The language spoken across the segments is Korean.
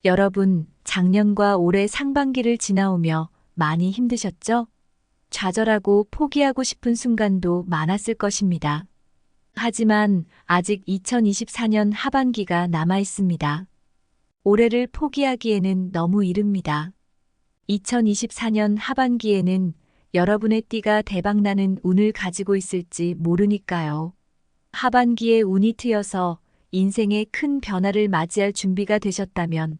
여러분, 작년과 올해 상반기를 지나오며 많이 힘드셨죠? 좌절하고 포기하고 싶은 순간도 많았을 것입니다. 하지만 아직 2024년 하반기가 남아 있습니다. 올해를 포기하기에는 너무 이릅니다. 2024년 하반기에는 여러분의 띠가 대박나는 운을 가지고 있을지 모르니까요. 하반기에 운이 트여서 인생의 큰 변화를 맞이할 준비가 되셨다면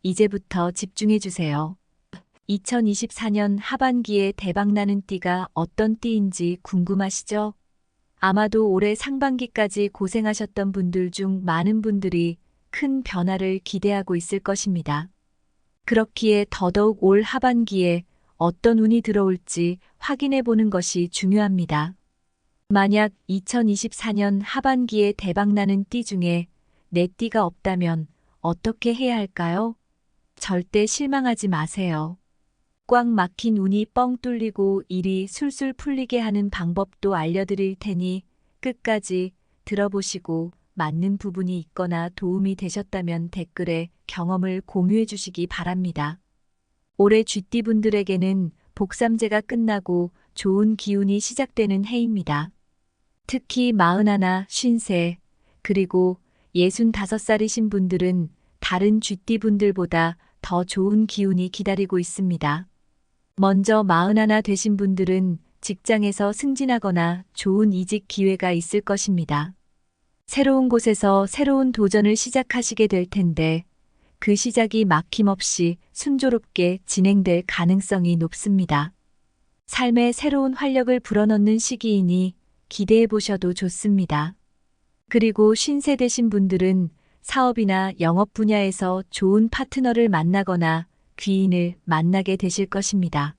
이제부터 집중해 주세요. 2024년 하반기에 대박나는 띠가 어떤 띠인지 궁금하시죠? 아마도 올해 상반기까지 고생하셨던 분들 중 많은 분들이 큰 변화를 기대하고 있을 것입니다. 그렇기에 더더욱 올 하반기에 어떤 운이 들어올지 확인해 보는 것이 중요합니다. 만약 2024년 하반기에 대박나는 띠 중에 내 띠가 없다면 어떻게 해야 할까요? 절대 실망하지 마세요. 꽉 막힌 운이 뻥 뚫리고 일이 술술 풀리게 하는 방법도 알려드릴 테니 끝까지 들어보시고 맞는 부분이 있거나 도움이 되셨다면 댓글에 경험을 공유해 주시기 바랍니다. 올해 쥐띠분들에게는 복삼재가 끝나고 좋은 기운이 시작되는 해입니다. 특히 41, 53, 그리고 65살이신 분들은 다른 쥐띠분들보다 더 좋은 기운이 기다리고 있습니다. 먼저 41 되신 분들은 직장에서 승진하거나 좋은 이직 기회가 있을 것입니다. 새로운 곳에서 새로운 도전을 시작하시게 될 텐데 그 시작이 막힘없이 순조롭게 진행될 가능성이 높습니다. 삶에 새로운 활력을 불어넣는 시기이니 기대해 보셔도 좋습니다. 그리고 50세 되신 분들은 사업이나 영업 분야에서 좋은 파트너를 만나거나 귀인을 만나게 되실 것입니다.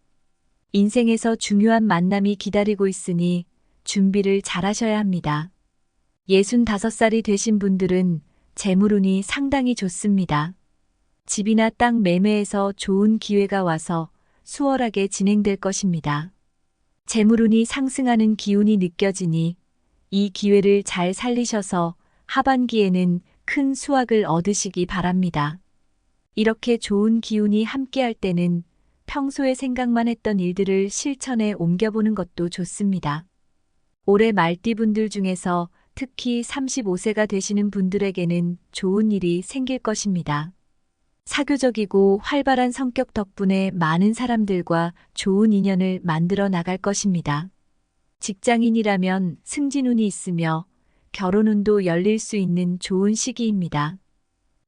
인생에서 중요한 만남이 기다리고 있으니 준비를 잘 하셔야 합니다. 65살이 되신 분들은 재물운이 상당히 좋습니다. 집이나 땅 매매에서 좋은 기회가 와서 수월하게 진행될 것입니다. 재물운이 상승하는 기운이 느껴지니 이 기회를 잘 살리셔서 하반기에는 큰 수확을 얻으시기 바랍니다. 이렇게 좋은 기운이 함께할 때는 평소에 생각만 했던 일들을 실천에 옮겨보는 것도 좋습니다. 올해 말띠분들 중에서 특히 35세가 되시는 분들에게는 좋은 일이 생길 것입니다. 사교적이고 활발한 성격 덕분에 많은 사람들과 좋은 인연을 만들어 나갈 것입니다. 직장인이라면 승진운이 있으며 결혼운도 열릴 수 있는 좋은 시기입니다.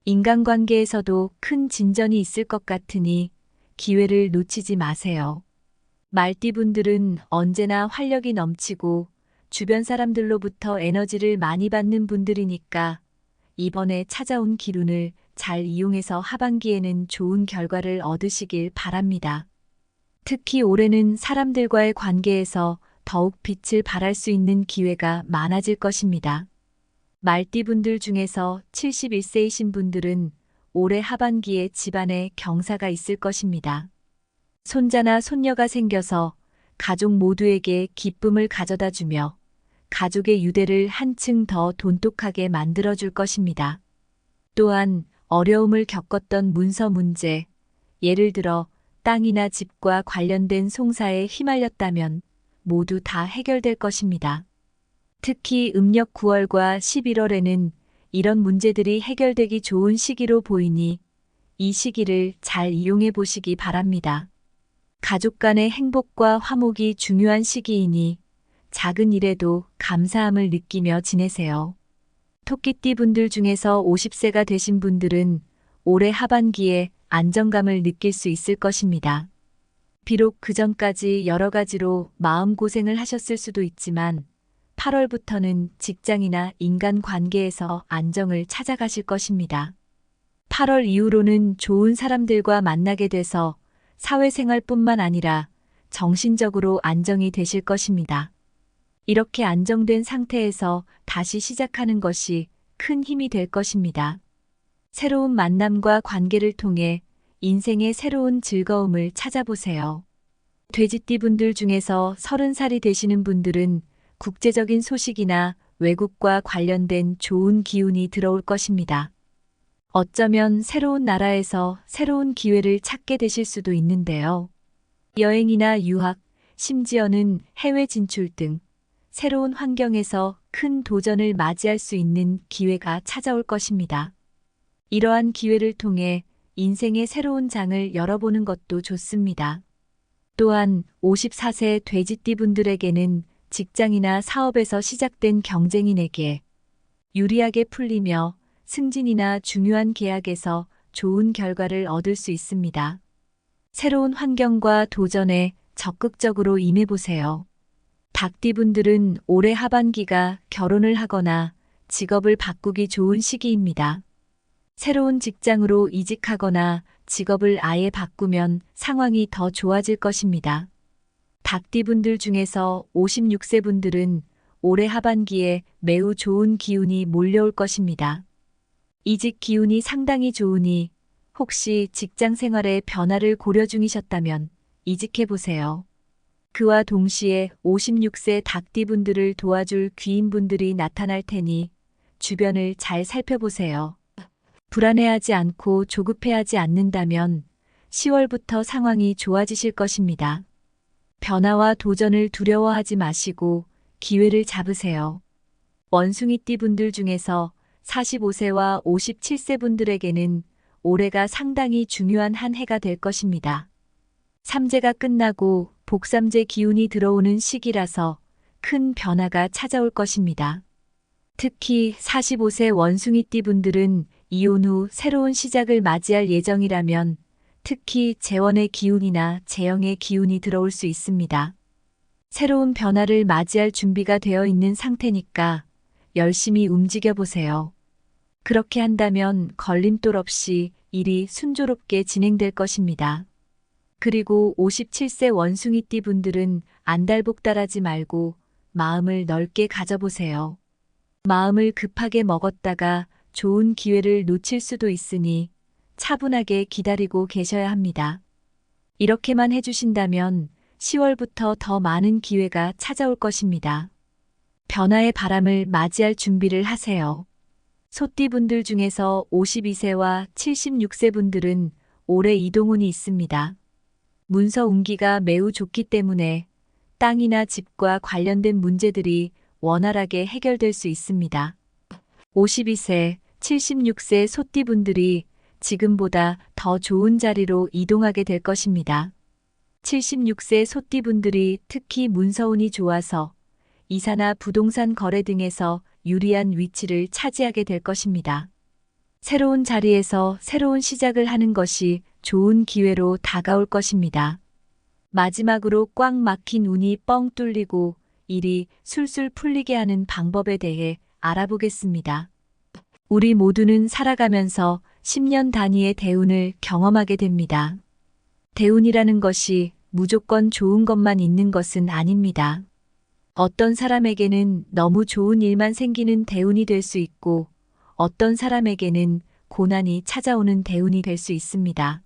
인간관계에서도 큰 진전이 있을 것 같으니 기회를 놓치지 마세요. 말띠분들은 언제나 활력이 넘치고 주변 사람들로부터 에너지를 많이 받는 분들이니까 이번에 찾아온 기운을 잘 이용해서 하반기에는 좋은 결과를 얻으시길 바랍니다. 특히 올해는 사람들과의 관계에서 더욱 빛을 발할 수 있는 기회가 많아질 것입니다. 말띠분들 중에서 71세이신 분들은 올해 하반기에 집안에 경사가 있을 것입니다. 손자나 손녀가 생겨서 가족 모두에게 기쁨을 가져다 주며 가족의 유대를 한층 더 돈독하게 만들어줄 것입니다. 또한 어려움을 겪었던 문서 문제, 예를 들어 땅이나 집과 관련된 송사에 휘말렸다면 모두 다 해결될 것입니다. 특히 음력 9월과 11월에는 이런 문제들이 해결되기 좋은 시기로 보이니 이 시기를 잘 이용해 보시기 바랍니다. 가족 간의 행복과 화목이 중요한 시기이니 작은 일에도 감사함을 느끼며 지내세요. 토끼띠 분들 중에서 50세가 되신 분들은 올해 하반기에 안정감을 느낄 수 있을 것입니다. 비록 그 전까지 여러 가지로 마음고생을 하셨을 수도 있지만 8월부터는 직장이나 인간관계에서 안정을 찾아가실 것입니다. 8월 이후로는 좋은 사람들과 만나게 돼서 사회생활뿐만 아니라 정신적으로 안정이 되실 것입니다. 이렇게 안정된 상태에서 다시 시작하는 것이 큰 힘이 될 것입니다. 새로운 만남과 관계를 통해 인생의 새로운 즐거움을 찾아보세요. 돼지띠 분들 중에서 30살이 되시는 분들은 국제적인 소식이나 외국과 관련된 좋은 기운이 들어올 것입니다. 어쩌면 새로운 나라에서 새로운 기회를 찾게 되실 수도 있는데요. 여행이나 유학, 심지어는 해외 진출 등 새로운 환경에서 큰 도전을 맞이할 수 있는 기회가 찾아올 것입니다. 이러한 기회를 통해 인생의 새로운 장을 열어보는 것도 좋습니다. 또한 54세 돼지띠 분들에게는 직장이나 사업에서 시작된 경쟁인에게 유리하게 풀리며 승진이나 중요한 계약에서 좋은 결과를 얻을 수 있습니다. 새로운 환경과 도전에 적극적으로 임해보세요. 닭띠 분들은 올해 하반기가 결혼을 하거나 직업을 바꾸기 좋은 시기입니다. 새로운 직장으로 이직하거나 직업을 아예 바꾸면 상황이 더 좋아질 것입니다. 닭띠 분들 중에서 56세 분들은 올해 하반기에 매우 좋은 기운이 몰려올 것입니다. 이직 기운이 상당히 좋으니 혹시 직장 생활에 변화를 고려 중이셨다면 이직해보세요. 그와 동시에 56세 닭띠 분들을 도와줄 귀인분들이 나타날 테니 주변을 잘 살펴보세요. 불안해하지 않고 조급해하지 않는다면 10월부터 상황이 좋아지실 것입니다. 변화와 도전을 두려워하지 마시고 기회를 잡으세요. 원숭이띠 분들 중에서 45세와 57세 분들에게는 올해가 상당히 중요한 한 해가 될 것입니다. 삼재가 끝나고 복삼재 기운이 들어오는 시기라서 큰 변화가 찾아올 것입니다. 특히 45세 원숭이띠 분들은 이혼 후 새로운 시작을 맞이할 예정이라면 특히 재원의 기운이나 재영의 기운이 들어올 수 있습니다. 새로운 변화를 맞이할 준비가 되어 있는 상태니까 열심히 움직여 보세요. 그렇게 한다면 걸림돌 없이 일이 순조롭게 진행될 것입니다. 그리고 57세 원숭이띠 분들은 안달복달하지 말고 마음을 넓게 가져보세요. 마음을 급하게 먹었다가 좋은 기회를 놓칠 수도 있으니 차분하게 기다리고 계셔야 합니다. 이렇게만 해주신다면 10월부터 더 많은 기회가 찾아올 것입니다. 변화의 바람을 맞이할 준비를 하세요. 소띠 분들 중에서 52세와 76세 분들은 올해 이동운이 있습니다. 문서 옮기가 매우 좋기 때문에 땅이나 집과 관련된 문제들이 원활하게 해결될 수 있습니다. 52세, 76세 소띠 분들이 지금보다 더 좋은 자리로 이동하게 될 것입니다. 76세 소띠 분들이 특히 문서운이 좋아서 이사나 부동산 거래 등에서 유리한 위치를 차지하게 될 것입니다. 새로운 자리에서 새로운 시작을 하는 것이 좋은 기회로 다가올 것입니다. 마지막으로 꽉 막힌 운이 뻥 뚫리고 일이 술술 풀리게 하는 방법에 대해 알아보겠습니다. 우리 모두는 살아가면서 10년 단위의 대운을 경험하게 됩니다. 대운이라는 것이 무조건 좋은 것만 있는 것은 아닙니다. 어떤 사람에게는 너무 좋은 일만 생기는 대운이 될 수 있고 어떤 사람에게는 고난이 찾아오는 대운이 될 수 있습니다.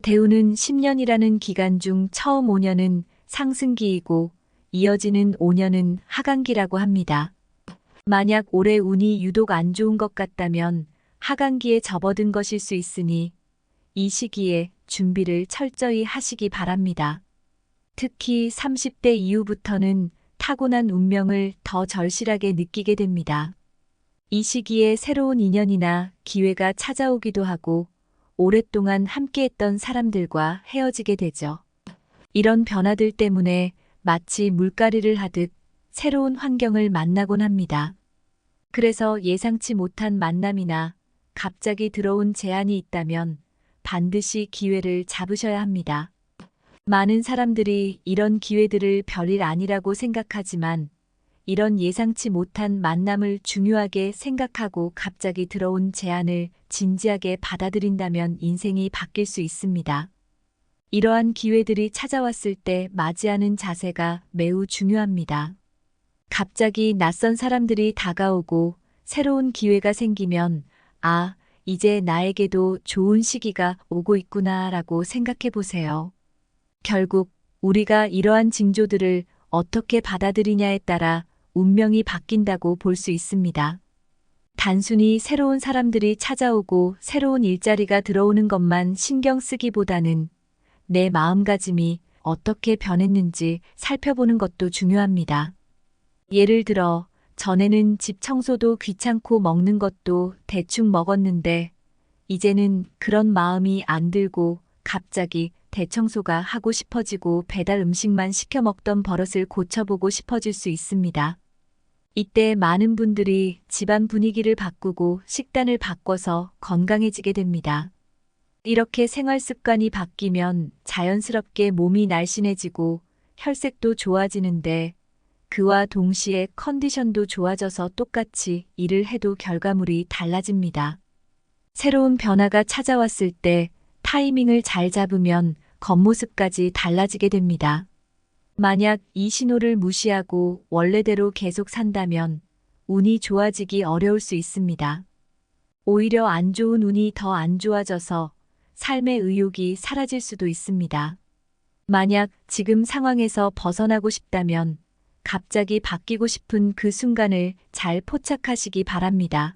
대운은 10년이라는 기간 중 처음 5년은 상승기이고 이어지는 5년은 하강기라고 합니다. 만약 올해 운이 유독 안 좋은 것 같다면 하강기에 접어든 것일 수 있으니 이 시기에 준비를 철저히 하시기 바랍니다. 특히 30대 이후부터는 타고난 운명을 더 절실하게 느끼게 됩니다. 이 시기에 새로운 인연이나 기회가 찾아오기도 하고 오랫동안 함께했던 사람들과 헤어지게 되죠. 이런 변화들 때문에 마치 물갈이를 하듯 새로운 환경을 만나곤 합니다. 그래서 예상치 못한 만남이나 갑자기 들어온 제안이 있다면 반드시 기회를 잡으셔야 합니다. 많은 사람들이 이런 기회들을 별일 아니라고 생각하지만 이런 예상치 못한 만남을 중요하게 생각하고 갑자기 들어온 제안을 진지하게 받아들인다면 인생이 바뀔 수 있습니다. 이러한 기회들이 찾아왔을 때 맞이하는 자세가 매우 중요합니다. 갑자기 낯선 사람들이 다가오고 새로운 기회가 생기면 아, 이제 나에게도 좋은 시기가 오고 있구나라고 생각해 보세요. 결국 우리가 이러한 징조들을 어떻게 받아들이냐에 따라 운명이 바뀐다고 볼 수 있습니다. 단순히 새로운 사람들이 찾아오고 새로운 일자리가 들어오는 것만 신경 쓰기보다는 내 마음가짐이 어떻게 변했는지 살펴보는 것도 중요합니다. 예를 들어, 전에는 집 청소도 귀찮고 먹는 것도 대충 먹었는데, 이제는 그런 마음이 안 들고 갑자기 대청소가 하고 싶어지고 배달 음식만 시켜 먹던 버릇을 고쳐보고 싶어질 수 있습니다. 이때 많은 분들이 집안 분위기를 바꾸고 식단을 바꿔서 건강해지게 됩니다. 이렇게 생활 습관이 바뀌면 자연스럽게 몸이 날씬해지고 혈색도 좋아지는데, 그와 동시에 컨디션도 좋아져서 똑같이 일을 해도 결과물이 달라집니다. 새로운 변화가 찾아왔을 때 타이밍을 잘 잡으면 겉모습까지 달라지게 됩니다. 만약 이 신호를 무시하고 원래대로 계속 산다면 운이 좋아지기 어려울 수 있습니다. 오히려 안 좋은 운이 더 안 좋아져서 삶의 의욕이 사라질 수도 있습니다. 만약 지금 상황에서 벗어나고 싶다면 갑자기 바뀌고 싶은 그 순간을 잘 포착하시기 바랍니다.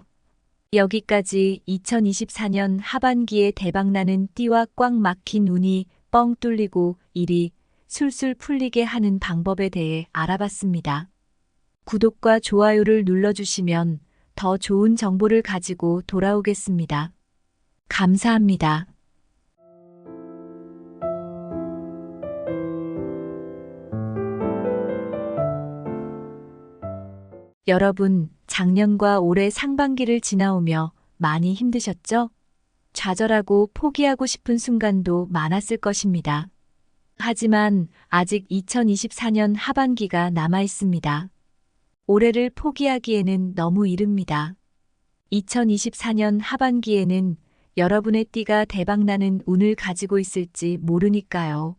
여기까지 2024년 하반기에 대박나는 띠와 꽉 막힌 운이 뻥 뚫리고 일이 술술 풀리게 하는 방법에 대해 알아봤습니다. 구독과 좋아요를 눌러주시면 더 좋은 정보를 가지고 돌아오겠습니다. 감사합니다. 여러분, 작년과 올해 상반기를 지나오며 많이 힘드셨죠? 좌절하고 포기하고 싶은 순간도 많았을 것입니다. 하지만 아직 2024년 하반기가 남아 있습니다. 올해를 포기하기에는 너무 이릅니다. 2024년 하반기에는 여러분의 띠가 대박나는 운을 가지고 있을지 모르니까요.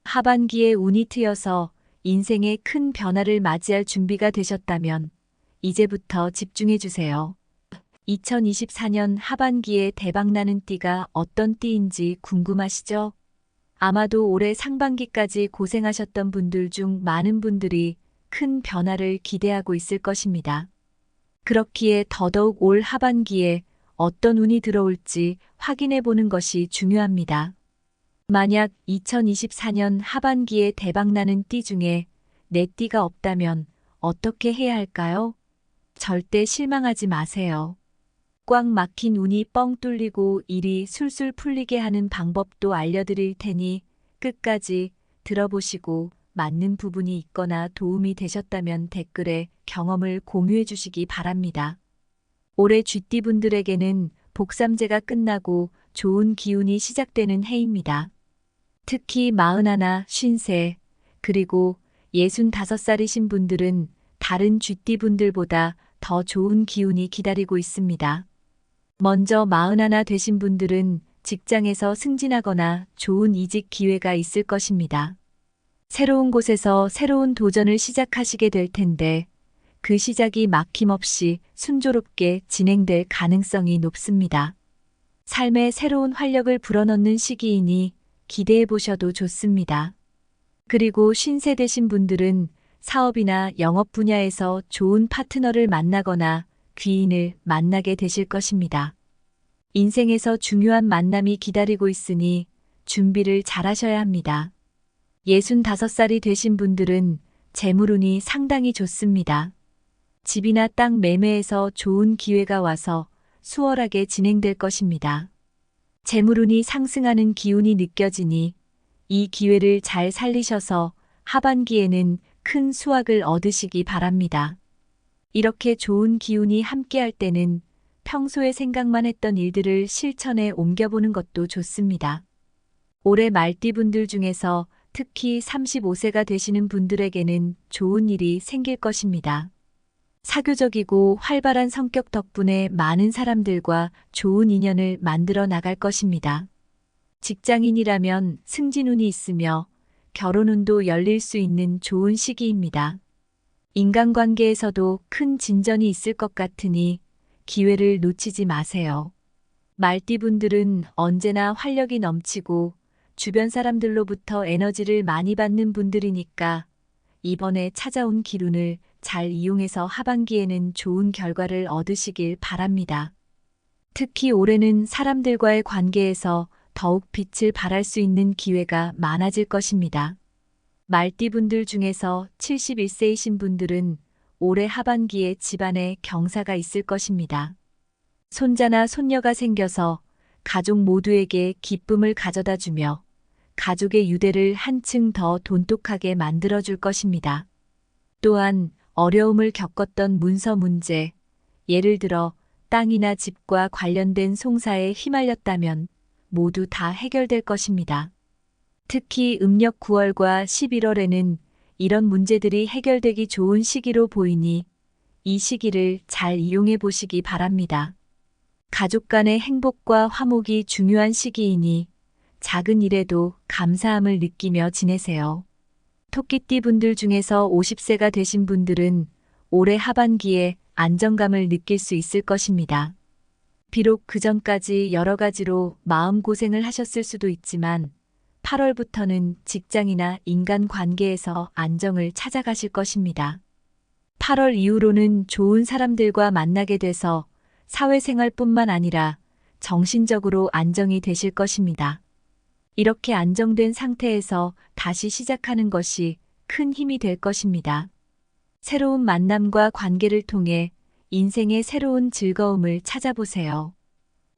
하반기에 운이 트여서 인생의 큰 변화를 맞이할 준비가 되셨다면 이제부터 집중해 주세요. 2024년 하반기에 대박나는 띠가 어떤 띠인지 궁금하시죠? 아마도 올해 상반기까지 고생하셨던 분들 중 많은 분들이 큰 변화를 기대하고 있을 것입니다. 그렇기에 더더욱 올 하반기에 어떤 운이 들어올지 확인해 보는 것이 중요합니다. 만약 2024년 하반기에 대박나는 띠 중에 내 띠가 없다면 어떻게 해야 할까요? 절대 실망하지 마세요. 꽉 막힌 운이 뻥 뚫리고 일이 술술 풀리게 하는 방법도 알려드릴 테니 끝까지 들어보시고 맞는 부분이 있거나 도움이 되셨다면 댓글에 경험을 공유해 주시기 바랍니다. 올해 쥐띠분들에게는 복삼재가 끝나고 좋은 기운이 시작되는 해입니다. 특히 41, 53, 그리고 65살이신 분들은 다른 쥐띠분들보다 더 좋은 기운이 기다리고 있습니다. 먼저 41 되신 분들은 직장에서 승진하거나 좋은 이직 기회가 있을 것입니다. 새로운 곳에서 새로운 도전을 시작하시게 될 텐데 그 시작이 막힘없이 순조롭게 진행될 가능성이 높습니다. 삶에 새로운 활력을 불어넣는 시기이니 기대해 보셔도 좋습니다. 그리고 50세 되신 분들은 사업이나 영업 분야에서 좋은 파트너를 만나거나 귀인을 만나게 되실 것입니다. 인생에서 중요한 만남이 기다리고 있으니 준비를 잘 하셔야 합니다. 65살이 되신 분들은 재물운이 상당히 좋습니다. 집이나 땅 매매에서 좋은 기회가 와서 수월하게 진행될 것입니다. 재물운이 상승하는 기운이 느껴지니 이 기회를 잘 살리셔서 하반기에는 큰 수확을 얻으시기 바랍니다. 이렇게 좋은 기운이 함께할 때는 평소에 생각만 했던 일들을 실천에 옮겨보는 것도 좋습니다. 올해 말띠분들 중에서 특히 35세가 되시는 분들에게는 좋은 일이 생길 것입니다. 사교적이고 활발한 성격 덕분에 많은 사람들과 좋은 인연을 만들어 나갈 것입니다. 직장인이라면 승진운이 있으며 결혼운도 열릴 수 있는 좋은 시기입니다. 인간관계에서도 큰 진전이 있을 것 같으니 기회를 놓치지 마세요. 말띠분들은 언제나 활력이 넘치고 주변 사람들로부터 에너지를 많이 받는 분들이니까 이번에 찾아온 기운을 잘 이용해서 하반기에는 좋은 결과를 얻으시길 바랍니다. 특히 올해는 사람들과의 관계에서 더욱 빛을 발할 수 있는 기회가 많아질 것입니다. 말띠분들 중에서 71세이신 분들은 올해 하반기에 집안에 경사가 있을 것입니다. 손자나 손녀가 생겨서 가족 모두에게 기쁨을 가져다 주며 가족의 유대를 한층 더 돈독하게 만들어줄 것입니다. 또한 어려움을 겪었던 문서 문제, 예를 들어 땅이나 집과 관련된 송사에 휘말렸다면 모두 다 해결될 것입니다. 특히 음력 9월과 11월에는 이런 문제들이 해결되기 좋은 시기로 보이니 이 시기를 잘 이용해 보시기 바랍니다. 가족 간의 행복과 화목이 중요한 시기이니 작은 일에도 감사함을 느끼며 지내세요. 토끼띠 분들 중에서 50세가 되신 분들은 올해 하반기에 안정감을 느낄 수 있을 것입니다. 비록 그 전까지 여러 가지로 마음고생을 하셨을 수도 있지만 8월부터는 직장이나 인간관계에서 안정을 찾아가실 것입니다. 8월 이후로는 좋은 사람들과 만나게 돼서 사회생활뿐만 아니라 정신적으로 안정이 되실 것입니다. 이렇게 안정된 상태에서 다시 시작하는 것이 큰 힘이 될 것입니다. 새로운 만남과 관계를 통해 인생의 새로운 즐거움을 찾아보세요.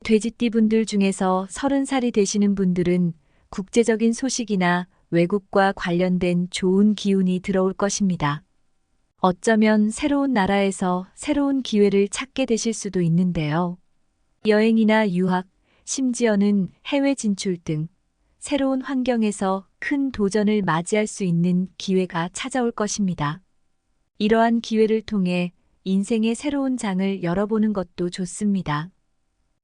돼지띠 분들 중에서 30살이 되시는 분들은 국제적인 소식이나 외국과 관련된 좋은 기운이 들어올 것입니다. 어쩌면 새로운 나라에서 새로운 기회를 찾게 되실 수도 있는데요. 여행이나 유학, 심지어는 해외 진출 등 새로운 환경에서 큰 도전을 맞이할 수 있는 기회가 찾아올 것입니다. 이러한 기회를 통해 인생의 새로운 장을 열어보는 것도 좋습니다.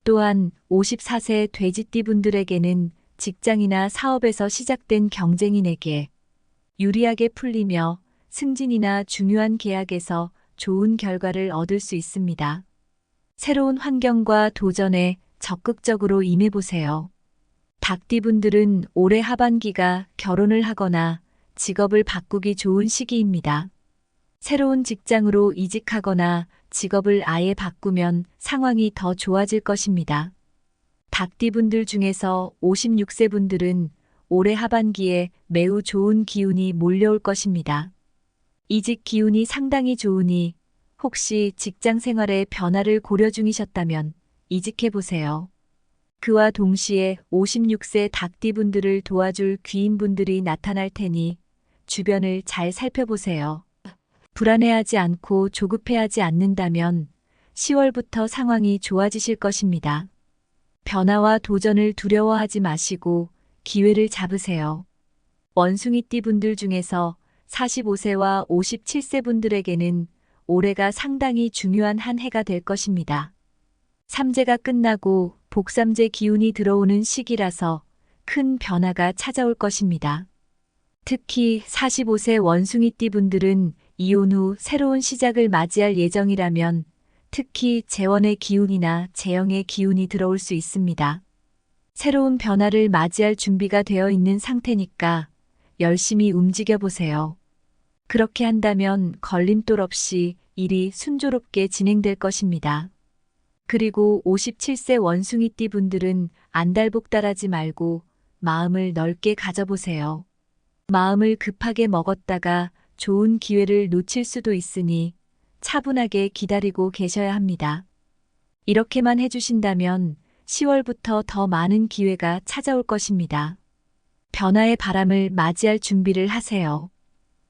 또한 54세 돼지띠 분들에게는 직장이나 사업에서 시작된 경쟁인에게 유리하게 풀리며 승진이나 중요한 계약에서 좋은 결과를 얻을 수 있습니다. 새로운 환경과 도전에 적극적으로 임해보세요. 닭띠 분들은 올해 하반기가 결혼을 하거나 직업을 바꾸기 좋은 시기입니다. 새로운 직장으로 이직하거나 직업을 아예 바꾸면 상황이 더 좋아질 것입니다. 닭띠 분들 중에서 56세 분들은 올해 하반기에 매우 좋은 기운이 몰려올 것입니다. 이직 기운이 상당히 좋으니 혹시 직장 생활에 변화를 고려 중이셨다면 이직해보세요. 그와 동시에 56세 닭띠 분들을 도와줄 귀인분들이 나타날 테니 주변을 잘 살펴보세요. 불안해하지 않고 조급해하지 않는다면 10월부터 상황이 좋아지실 것입니다. 변화와 도전을 두려워하지 마시고 기회를 잡으세요. 원숭이띠 분들 중에서 45세와 57세 분들에게는 올해가 상당히 중요한 한 해가 될 것입니다. 삼재가 끝나고 복삼재 기운이 들어오는 시기라서 큰 변화가 찾아올 것입니다. 특히 45세 원숭이띠 분들은 이혼 후 새로운 시작을 맞이할 예정이라면 특히 재원의 기운이나 재영의 기운이 들어올 수 있습니다. 새로운 변화를 맞이할 준비가 되어 있는 상태니까 열심히 움직여 보세요. 그렇게 한다면 걸림돌 없이 일이 순조롭게 진행될 것입니다. 그리고 57세 원숭이띠 분들은 안달복달하지 말고 마음을 넓게 가져보세요. 마음을 급하게 먹었다가 좋은 기회를 놓칠 수도 있으니 차분하게 기다리고 계셔야 합니다. 이렇게만 해주신다면 10월부터 더 많은 기회가 찾아올 것입니다. 변화의 바람을 맞이할 준비를 하세요.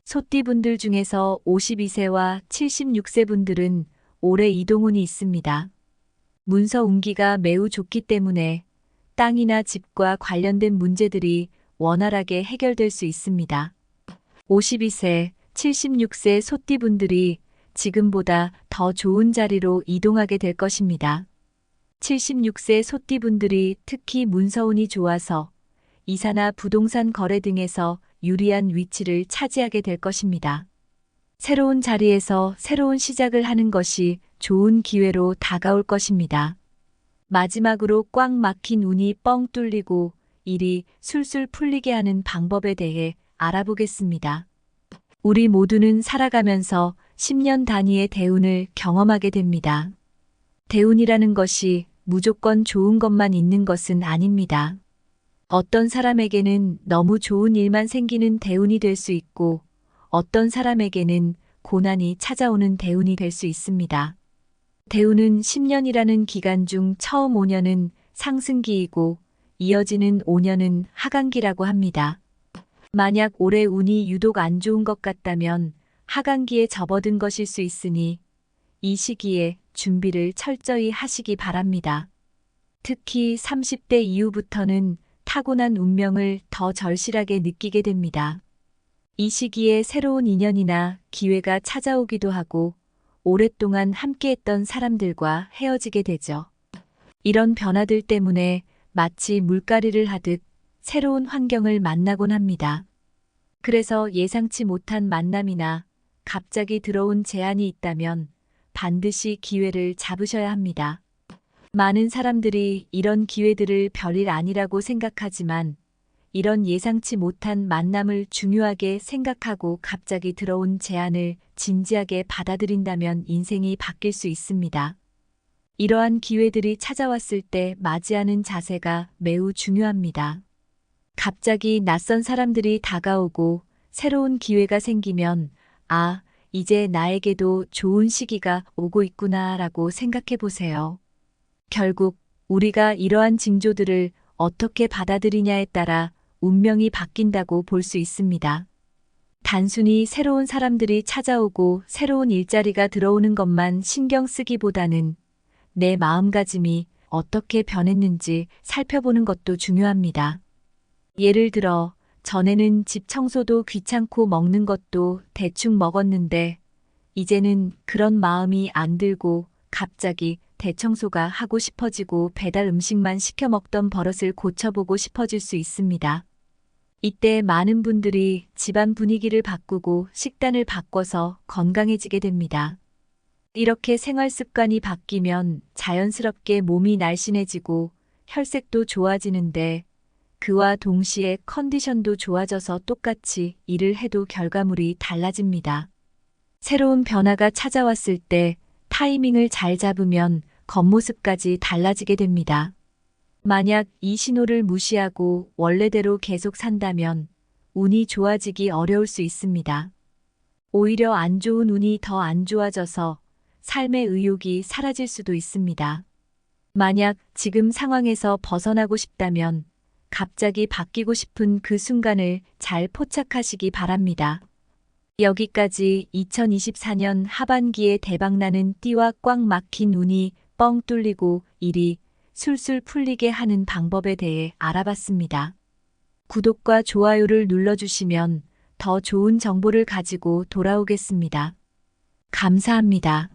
소띠 분들 중에서 52세와 76세 분들은 올해 이동운이 있습니다. 문서 운기가 매우 좋기 때문에 땅이나 집과 관련된 문제들이 원활하게 해결될 수 있습니다. 52세, 76세 소띠 분들이 지금보다 더 좋은 자리로 이동하게 될 것입니다. 76세 소띠 분들이 특히 문서운이 좋아서 이사나 부동산 거래 등에서 유리한 위치를 차지하게 될 것입니다. 새로운 자리에서 새로운 시작을 하는 것이 좋은 기회로 다가올 것입니다. 마지막으로 꽉 막힌 운이 뻥 뚫리고 일이 술술 풀리게 하는 방법에 대해 알아보겠습니다. 우리 모두는 살아가면서 10년 단위의 대운을 경험하게 됩니다. 대운이라는 것이 무조건 좋은 것만 있는 것은 아닙니다. 어떤 사람에게는 너무 좋은 일만 생기는 대운이 될 수 있고 어떤 사람에게는 고난이 찾아오는 대운이 될 수 있습니다. 대운은 10년이라는 기간 중 처음 5년은 상승기이고 이어지는 5년은 하강기라고 합니다. 만약 올해 운이 유독 안 좋은 것 같다면 하강기에 접어든 것일 수 있으니 이 시기에 준비를 철저히 하시기 바랍니다. 특히 30대 이후부터는 타고난 운명을 더 절실하게 느끼게 됩니다. 이 시기에 새로운 인연이나 기회가 찾아오기도 하고 오랫동안 함께했던 사람들과 헤어지게 되죠. 이런 변화들 때문에 마치 물갈이를 하듯 새로운 환경을 만나곤 합니다. 그래서 예상치 못한 만남이나 갑자기 들어온 제안이 있다면 반드시 기회를 잡으셔야 합니다. 많은 사람들이 이런 기회들을 별일 아니라고 생각하지만 이런 예상치 못한 만남을 중요하게 생각하고 갑자기 들어온 제안을 진지하게 받아들인다면 인생이 바뀔 수 있습니다. 이러한 기회들이 찾아왔을 때 맞이하는 자세가 매우 중요합니다. 갑자기 낯선 사람들이 다가오고 새로운 기회가 생기면 아, 이제 나에게도 좋은 시기가 오고 있구나라고 생각해 보세요. 결국 우리가 이러한 징조들을 어떻게 받아들이냐에 따라 운명이 바뀐다고 볼 수 있습니다. 단순히 새로운 사람들이 찾아오고 새로운 일자리가 들어오는 것만 신경 쓰기보다는 내 마음가짐이 어떻게 변했는지 살펴보는 것도 중요합니다. 예를 들어 전에는 집 청소도 귀찮고 먹는 것도 대충 먹었는데 이제는 그런 마음이 안 들고 갑자기 대청소가 하고 싶어지고 배달 음식만 시켜 먹던 버릇을 고쳐보고 싶어질 수 있습니다. 이때 많은 분들이 집안 분위기를 바꾸고 식단을 바꿔서 건강해지게 됩니다. 이렇게 생활 습관이 바뀌면 자연스럽게 몸이 날씬해지고 혈색도 좋아지는데 그와 동시에 컨디션도 좋아져서 똑같이 일을 해도 결과물이 달라집니다. 새로운 변화가 찾아왔을 때 타이밍을 잘 잡으면 겉모습까지 달라지게 됩니다. 만약 이 신호를 무시하고 원래대로 계속 산다면 운이 좋아지기 어려울 수 있습니다. 오히려 안 좋은 운이 더 안 좋아져서 삶의 의욕이 사라질 수도 있습니다. 만약 지금 상황에서 벗어나고 싶다면 갑자기 바뀌고 싶은 그 순간을 잘 포착하시기 바랍니다. 여기까지 2024년 하반기에 대박나는 띠와 꽉 막힌 운이 뻥 뚫리고 일이 술술 풀리게 하는 방법에 대해 알아봤습니다. 구독과 좋아요를 눌러주시면 더 좋은 정보를 가지고 돌아오겠습니다. 감사합니다.